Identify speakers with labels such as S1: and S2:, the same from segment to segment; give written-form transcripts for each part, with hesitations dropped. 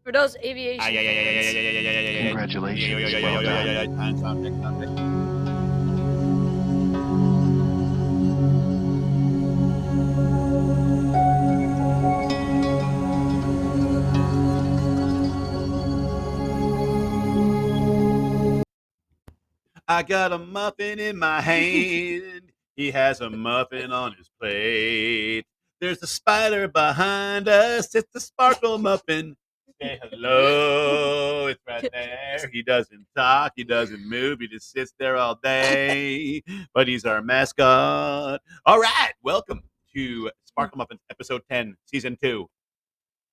S1: for those aviation fans.
S2: Congratulations. Well done.
S3: I got a muffin in my hand. He has a muffin on his plate. There's a spider behind us. It's the Sparkle Muffin. Say hello. It's right there. He doesn't talk. He doesn't move. He just sits there all day. But he's our mascot. All right. Welcome to Sparkle Muffins, episode 10, season 2.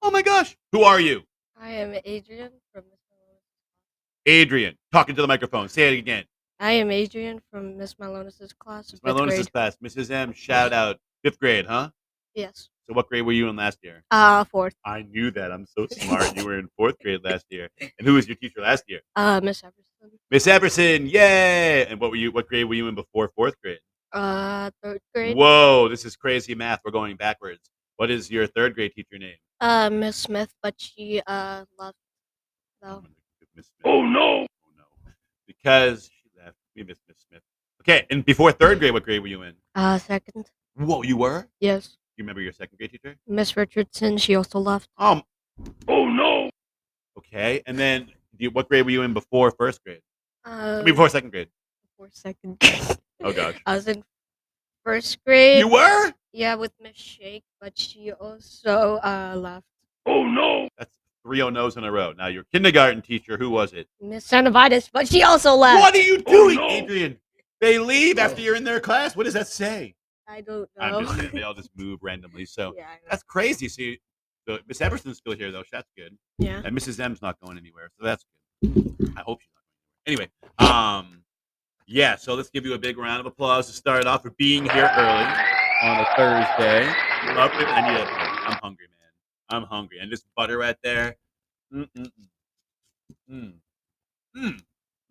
S3: Oh my gosh. Who are you?
S1: I am Adrian from Miss Malonis.
S3: Adrian. Talking to the microphone. Say it again.
S1: I am Adrian from Miss Malonis' class.
S3: Miss Malonis' class. Mrs. M, shout out. 5th grade, huh?
S1: Yes.
S3: So what grade were you in last year?
S1: 4th.
S3: I knew that. I'm so smart. You were in 4th grade last year. And who was your teacher last year?
S1: Miss Everson.
S3: Miss Everson. Yay! And what grade were you in before 4th grade?
S1: 3rd grade.
S3: Whoa, this is crazy math. We're going backwards. What is your 3rd grade teacher name?
S1: Miss Smith, but she left though.
S3: Miss Smith. Oh no! Because she left. We miss Miss Smith. Okay, and before 3rd grade, what grade were you in?
S1: 2nd.
S3: Whoa, you were?
S1: Yes.
S3: Do you remember your 2nd grade teacher?
S1: Miss Richardson, she also left.
S3: Oh no! Okay, and then what grade were you in before 1st grade? Before 2nd grade.
S1: Before 2nd grade.
S3: Oh gosh.
S1: I was in 1st grade.
S3: You were?
S1: Yeah, with Miss Shake, but she also left.
S3: Oh no! That's 3 no's in a row. Now your kindergarten teacher, who was it?
S1: Miss Sanovitis, but she also left.
S3: What are you doing, Adrian? They leave after you're in their class. What does that say?
S1: I don't know.
S3: I'm just saying, they all just move randomly. So
S1: Yeah,
S3: that's crazy. See, so Miss Everson's still here though. So that's good.
S1: Yeah.
S3: And Mrs. M's not going anywhere, so that's good. I hope she's not going anywhere. Anyway, yeah. So let's give you a big round of applause to start off for being here early on a Thursday. I'm hungry, man. I'm hungry, and this butter right there.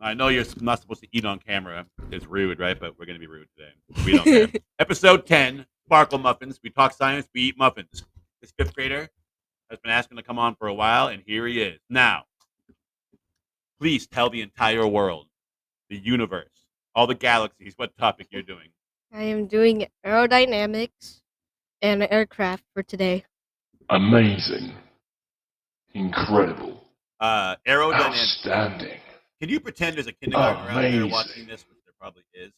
S3: I know you're not supposed to eat on camera. It's rude, right? But we're going to be rude today. We don't care. Episode 10, Sparkle Muffins. We talk science, we eat muffins. This 5th grader has been asking to come on for a while, and here he is. Now, please tell the entire world, the universe, all the galaxies, what topic you're doing.
S1: I am doing aerodynamics and aircraft for today.
S2: Amazing. Incredible.
S3: Aerodynamics.
S2: Outstanding.
S3: Can you pretend there's a kindergartner out there watching this, which there probably is?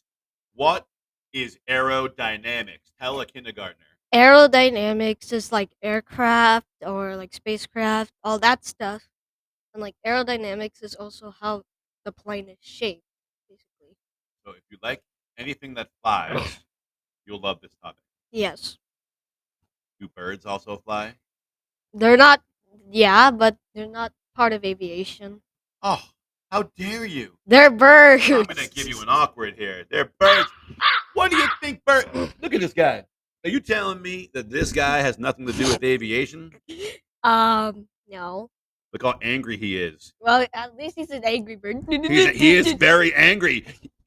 S3: What is aerodynamics? Tell a kindergartner.
S1: Aerodynamics is like aircraft or like spacecraft, all that stuff. And like aerodynamics is also how the plane is shaped, basically.
S3: So if you like anything that flies, you'll love this topic.
S1: Yes.
S3: Do birds also fly?
S1: They're not, yeah, but they're not part of aviation.
S3: Oh, how dare you?
S1: They're birds.
S3: I'm going to give you an awkward here. They're birds. What do you think birds... Look at this guy. Are you telling me that this guy has nothing to do with aviation?
S1: No.
S3: Look how angry he is.
S1: Well, at least he's an angry bird.
S3: He is very angry.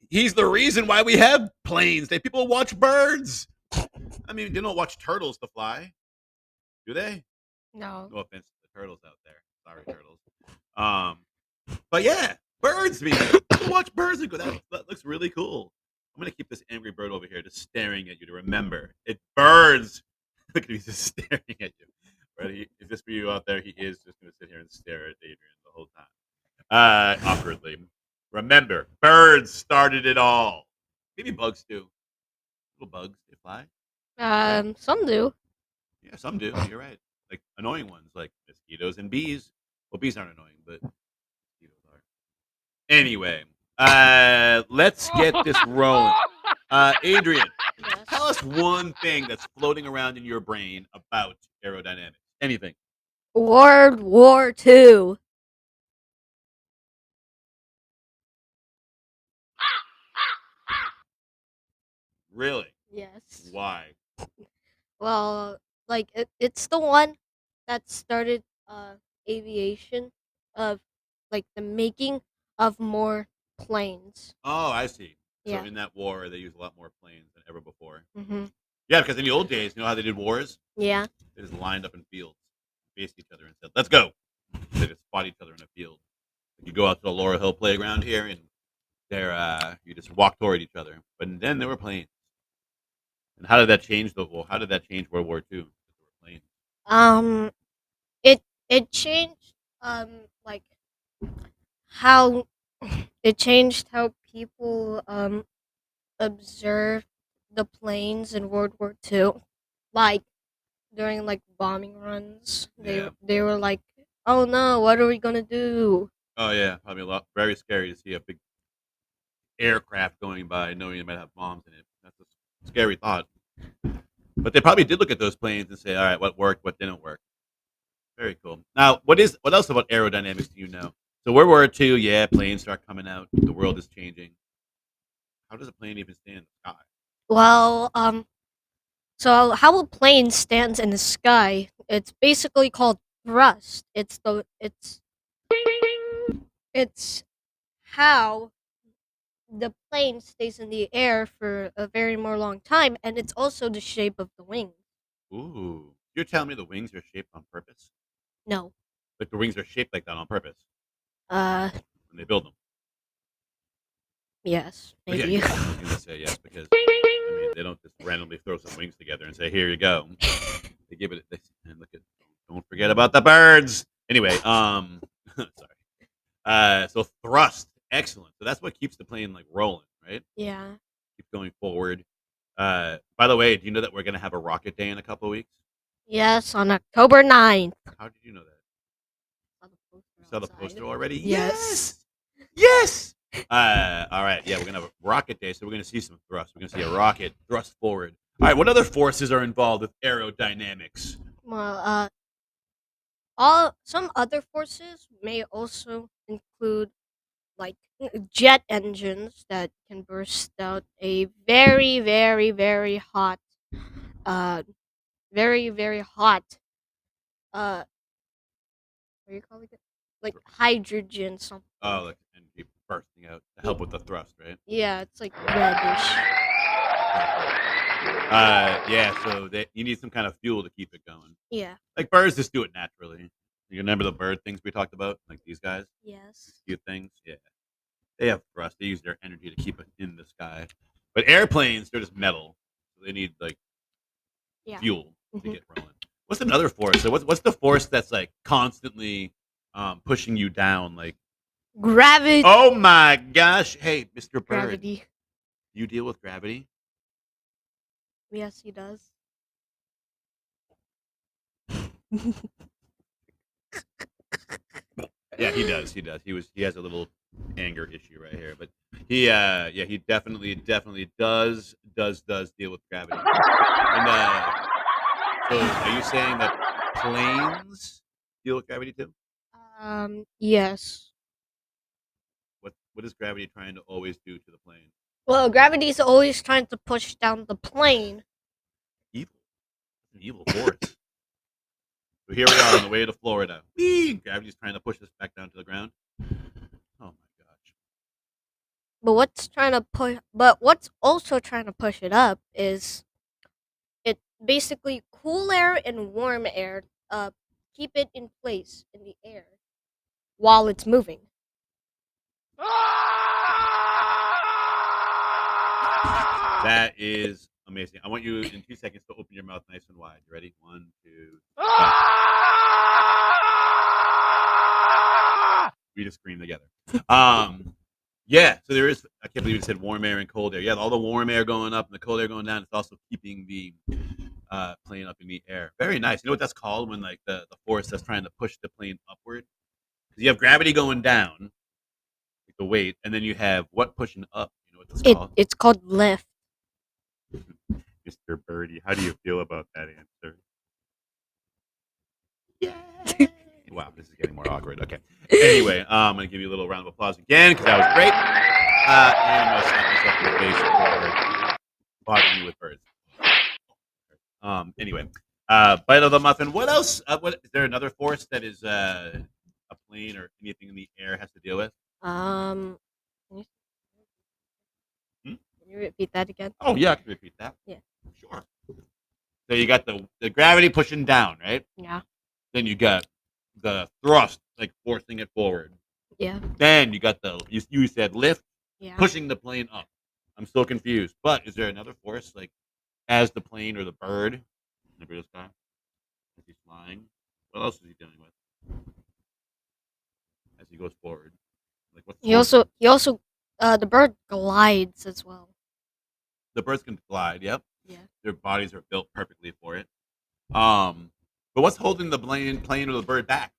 S3: He's the reason why we have planes. People watch birds. I mean, they don't watch turtles to fly. Do they?
S1: No.
S3: No offense to the turtles out there. Sorry, turtles. But yeah, birds, man. People watch birds and go, that looks really cool. I'm going to keep this angry bird over here just staring at you to remember. It birds. Look at him, he's just staring at you. Right? Is this for you out there? He is just going to sit here and stare at Adrian the whole time. Awkwardly. Remember, birds started it all. Maybe bugs do. Little bugs, they fly.
S1: Some do.
S3: Yeah, some do. You're right. Like annoying ones, like mosquitoes and bees. Well, bees aren't annoying, but mosquitoes are. Anyway, let's get this rolling. Adrian,
S1: Yes.
S3: tell us one thing that's floating around in your brain about aerodynamics. Anything.
S1: World War II.
S3: Really?
S1: Yes.
S3: Why?
S1: Well, like it's the one that started aviation of like the making of more planes.
S3: Oh, I see.
S1: Yeah.
S3: So in that war, they used a lot more planes than ever before.
S1: Mm-hmm.
S3: Yeah, because in the old days, you know how they did wars?
S1: Yeah.
S3: They just lined up in fields, faced each other and said, "Let's go." They just fought each other in a field. You go out to the Laurel Hill playground here, and you just walk toward each other. But then there were planes. And how did that change how did that change World War II? Planes.
S1: Um, it changed like how it changed how people observed the planes in World War II. Like during like bombing runs,
S3: Yeah.
S1: they were like, "Oh no, what are we gonna do?"
S3: Oh yeah, probably a lot. Very scary to see a big aircraft going by, knowing it might have bombs in it. That's a scary thought. But they probably did look at those planes and say, "All right, what worked, what didn't work." Very cool. Now, what else about aerodynamics do you know? So World War II, yeah, planes start coming out. The world is changing. How does a plane even stay in the sky?
S1: Well, so how a plane stands in the sky, it's basically called thrust. It's how the plane stays in the air for a very more long time, and it's also the shape of the wings.
S3: Ooh, you're telling me the wings are shaped on purpose?
S1: No.
S3: Like the wings are shaped like that on purpose
S1: Uh,
S3: when they build them?
S1: yes,
S3: Oh yeah,
S1: maybe.
S3: yes. I was going to say yes because I mean they don't just randomly throw some wings together and say, "Here you go." They give it. And look at. Don't forget about the birds. Anyway, sorry. So thrust, excellent. So that's what keeps the plane like rolling, right?
S1: Yeah.
S3: Keep going forward. By the way, do you know that we're gonna have a rocket day in a couple of weeks?
S1: Yes, on October 9th.
S3: How did you know that?
S1: Saw the poster
S3: You saw the
S1: outside.
S3: poster already?
S1: Yes.
S3: Yes. All right. Yeah, we're gonna have a rocket day, so we're gonna see some thrust. We're gonna see a rocket thrust forward. All right. What other forces are involved with aerodynamics?
S1: Well, all some other forces may also include like jet engines that can burst out a very, very, very hot, uh, very, very hot, what do you call it? Like hydrogen something.
S3: Oh, like energy bursting out to help with the thrust, right?
S1: Yeah, it's like reddish.
S3: Yeah. So you need some kind of fuel to keep it going.
S1: Yeah.
S3: Like birds just do it naturally. You remember the bird things we talked about? Like these guys,
S1: Yes.
S3: these cute things. Yeah, they have thrust. They use their energy to keep it in the sky. But airplanes, they're just metal. So they need like
S1: Yeah.
S3: fuel to
S1: Mhm.
S3: get rolling. What's another force? So what's the force that's like constantly pushing you down? Like,
S1: Gravity.
S3: oh my gosh, hey, Mr. Bird,
S1: Gravity.
S3: you deal with gravity?
S1: Yes, he does.
S3: Yeah, he does. He does. He has a little anger issue right here, but he definitely does deal with gravity. And so are you saying that planes deal with gravity too?
S1: Yes.
S3: What is gravity trying to always do to the plane?
S1: Well, gravity is always trying to push down the plane.
S3: Evil. It's an evil force. So here we are on the way to Florida. Whee! Gravity's trying to push us back down to the ground. Oh my gosh.
S1: But what's also trying to push it up is it basically cool air and warm air keep it in place in the air while it's moving.
S3: That is amazing. I want you in 2 seconds to open your mouth nice and wide. You ready? 1, 2, 3. We just scream together. Yeah, so there is. I can't believe you said warm air and cold air. Yeah, all the warm air going up and the cold air going down. It's also keeping the plane up in the air. Very nice. You know what that's called when like the force that's trying to push the plane upward? Because you have gravity going down, like the weight, and then you have what pushing up. You know what that's called?
S1: It's called lift.
S3: Mr. Birdie, how do you feel about that answer? Yeah. Wow, this is getting more awkward. Okay. Anyway, I'm gonna give you a little round of applause again because that was great. And I'm gonna slap myself in the face for bothering you with birds. Anyway, bite of the muffin. What else? What is there another force that is a plane or anything in the air has to deal with?
S1: Um, can you,
S3: Hmm?
S1: can you repeat that again?
S3: Oh yeah, I can repeat that.
S1: Yeah.
S3: Sure. So you got the gravity pushing down, right?
S1: Yeah.
S3: Then you got the thrust like forcing it forward.
S1: Yeah.
S3: Then you got you said lift,
S1: Yeah.
S3: pushing the plane up. I'm still confused. But is there another force like as the plane or the bird? Maybe this guy as he's flying. What else is he dealing with as he goes forward? Like what's
S1: He also the bird glides as well.
S3: the birds can glide? Yep,
S1: Yeah.
S3: their bodies are built perfectly for it. But what's holding the plane or the bird back?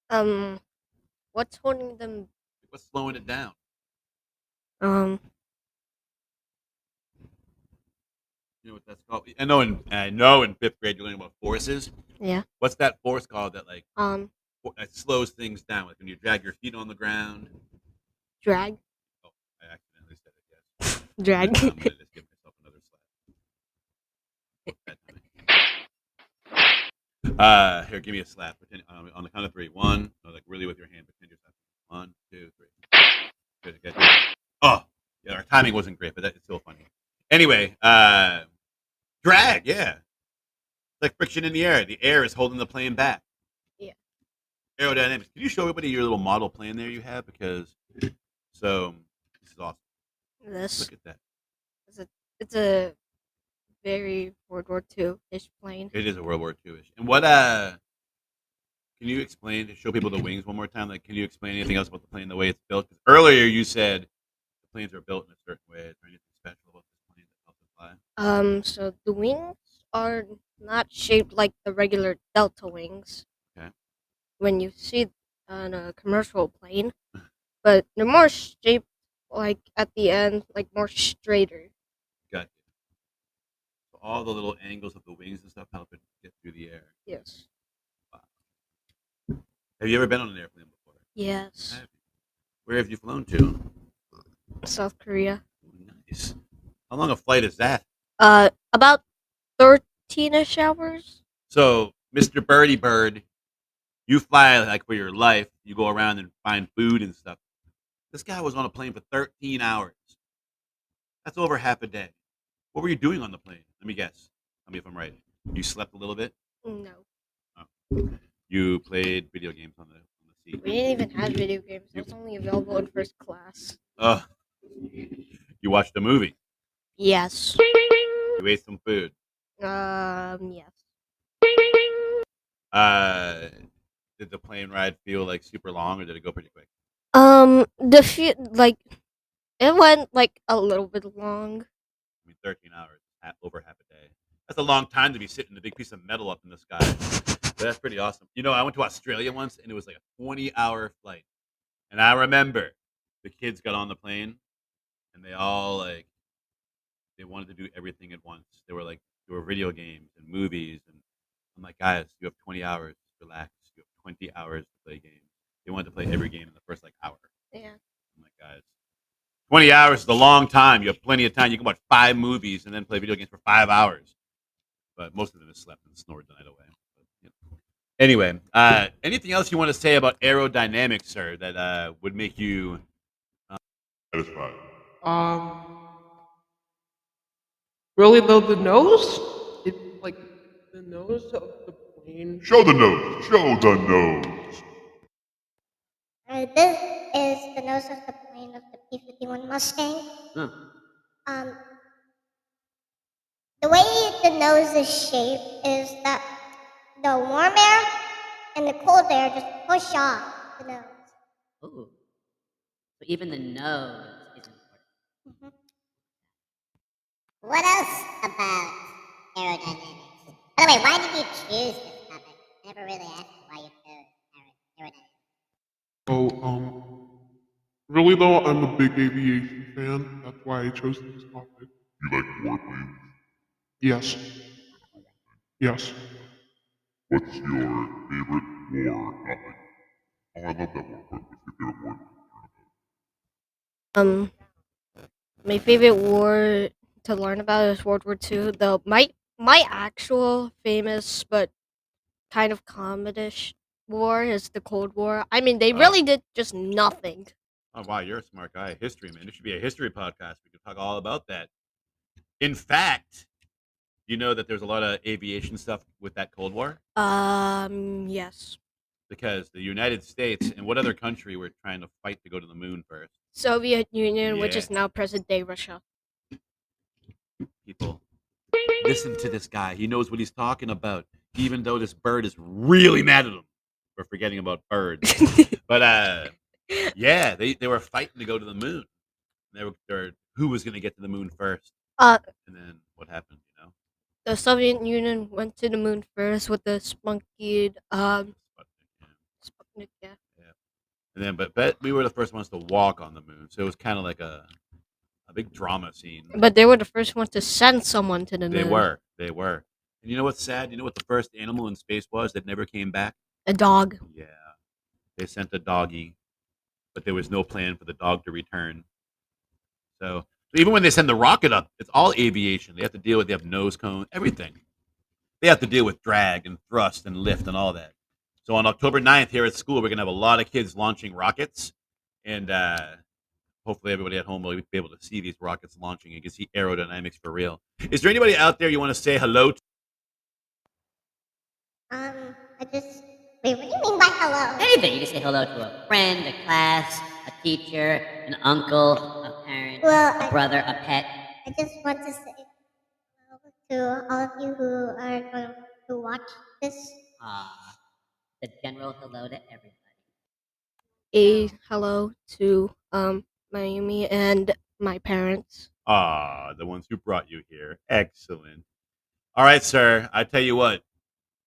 S1: Um, what's holding them?
S3: What's slowing it down?
S1: Um,
S3: You know what that's called? I know in fifth grade you're learning about forces.
S1: yeah.
S3: What's that force called that like
S1: Um,
S3: that slows things down? Like when you drag your feet on the ground.
S1: drag,
S3: Oh, I accidentally said it. Yes.
S1: drag.
S3: I'm gonna just give myself another slap. Here, give me a slap. Pretend, on the count of three. One, no, like really with your hand. Pretend you're slapping. 1, 2, 3. Good, good. Oh, yeah, our timing wasn't great, but it's still funny. Anyway, drag, yeah. It's like friction in the air. The air is holding the plane back.
S1: Yeah.
S3: Aerodynamics. Can you show everybody your little model plane there you have? Because so this is awesome.
S1: This
S3: Look at that.
S1: it's a very World War II-ish plane.
S3: It is a World War II-ish. And what can you explain to show people the wings one more time? Like, can you explain anything else about the plane, the way it's built? 'Cause earlier you said the planes are built in a certain way. Is there anything special about this plane that helps it fly?
S1: So the wings are not shaped like the regular delta wings
S3: Okay.
S1: when you see on a commercial plane, but they're more shaped like at the end, like more straighter.
S3: Got you. So all the little angles of the wings and stuff help it get through the air.
S1: Yes.
S3: Wow. Have you ever been on an airplane before?
S1: Yes.
S3: Have you? Where have you flown to?
S1: South Korea.
S3: Nice. How long a flight is that?
S1: About 13ish hours.
S3: So, Mr. Birdie Bird, you fly like for your life. You go around and find food and stuff. This guy was on a plane for 13 hours. That's over half a day. What were you doing on the plane? Let me guess. Tell me if I'm right. You slept a little bit.
S1: No,
S3: Oh. You played video games on the seat.
S1: we didn't even have video games.
S3: You-
S1: It was only available in first class.
S3: You watched a movie.
S1: Yes.
S3: You ate some food.
S1: Yes.
S3: Uh, did the plane ride feel like super long, or did it go pretty quick?
S1: Like it went like a little bit long.
S3: I mean, 13 hours, over half a day. That's a long time to be sitting a big piece of metal up in the sky. But that's pretty awesome. You know, I went to Australia once, and it was like a 20-hour flight. And I remember the kids got on the plane, and they all like they wanted to do everything at once. There were video games and movies, and I'm like, guys, you have 20 hours. Relax. You have 20 hours to play games. They wanted to play every game in the first like hour.
S1: Yeah.
S3: I'm like, guys, 20 hours is a long time. You have plenty of time. You can watch 5 movies and then play video games for 5 hours. But most of them just slept and snored the night away. But, you know. Anyway, anything else you want to say about aerodynamics, sir, that would make you
S2: Satisfied.
S4: Really though, the nose? Like the nose of the plane.
S2: Show the nose. Show the nose.
S5: This is the nose of the plane of the P-51 Mustang.
S4: Huh.
S5: Um, the way the nose is shaped is that the warm air and the cold air just push off the nose.
S6: Ooh. So even the nose is important.
S5: What else about aerodynamics? By the way, why did you choose this topic? I never really asked you why you chose aerodynamics.
S4: Oh, really though, I'm a big aviation fan. That's why I chose this topic.
S2: You like warplanes?
S4: Yes. Yes.
S2: What's your favorite war? Not like, oh, I love that war, but what's your favorite war?
S1: Um, my favorite war to learn about is World War II. Though my actual famous but kind of comedish war is the Cold War. I mean, they
S3: Oh.
S1: really did just nothing.
S3: Oh wow, you're a smart guy. History, man. It should be a history podcast. We could talk all about that. In fact, you know that there's a lot of aviation stuff with that Cold War.
S1: Yes.
S3: because the United States and what other country were trying to fight to go to the moon first?
S1: Soviet Union, which
S3: Yeah.
S1: is now present day Russia.
S3: People, listen to this guy. He knows what he's talking about, even though this bird is really mad at him for forgetting about birds. But yeah, they were fighting to go to the moon. They're who was going to get to the moon first,
S1: Uh,
S3: and then what happened?
S1: the Soviet Union went to the moon first with the spunky Sputnik, yeah.
S3: Yeah. And then, but we were the first ones to walk on the moon, so it was kind of like a big drama scene.
S1: But they were the first ones to send someone to the
S3: They
S1: moon.
S3: were. And you know what's sad? You know what the first animal in space was that never came back?
S1: A dog.
S3: Yeah. They sent a doggy, but there was no plan for the dog to return. So even when they send the rocket up, it's all aviation. They have to deal with, they have nose cone, everything. They have to deal with drag and thrust and lift and all that. So on October 9th here at school, we're going to have a lot of kids launching rockets. And hopefully everybody at home will be able to see these rockets launching and can see aerodynamics for real. Is there anybody out there you want to say hello to?
S5: Wait, what do you mean by hello?
S6: Anything. You can say hello to a friend, a class, a teacher, an uncle, a parent,
S5: Well,
S6: a brother, a pet.
S5: I just want to say hello to all of you who are going to watch this.
S6: The general hello to everybody.
S1: A hello to Mayumi and my parents.
S3: The ones who brought you here. Excellent. All right, sir. I tell you what,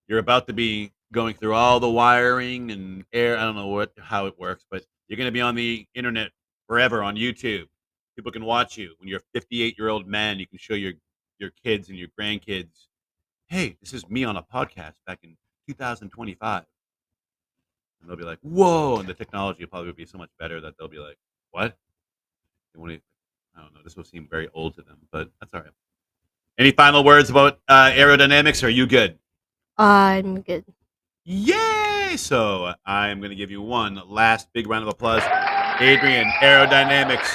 S3: you're about to be going through all the wiring and air. I don't know how it works, but you're going to be on the internet forever on YouTube. People can watch you. When you're a 58-year-old man, you can show your kids and your grandkids, hey, this is me on a podcast back in 2025. And they'll be like, whoa. And the technology will probably be so much better that they'll be like, what? They won't even, I don't know. This will seem very old to them, but that's all right. Any final words about aerodynamics? Or are you good?
S1: I'm good.
S3: Yay! So I'm going to give you one last big round of applause. Adrian, aerodynamics.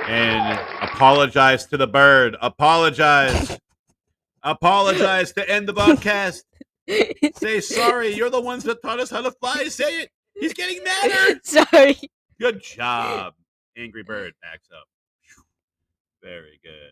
S3: And apologize to the bird. Apologize. Apologize to end the podcast. Say sorry. You're the ones that taught us how to fly. Say it. He's getting madder.
S1: Sorry.
S3: Good job. Angry Bird backs up. Very good.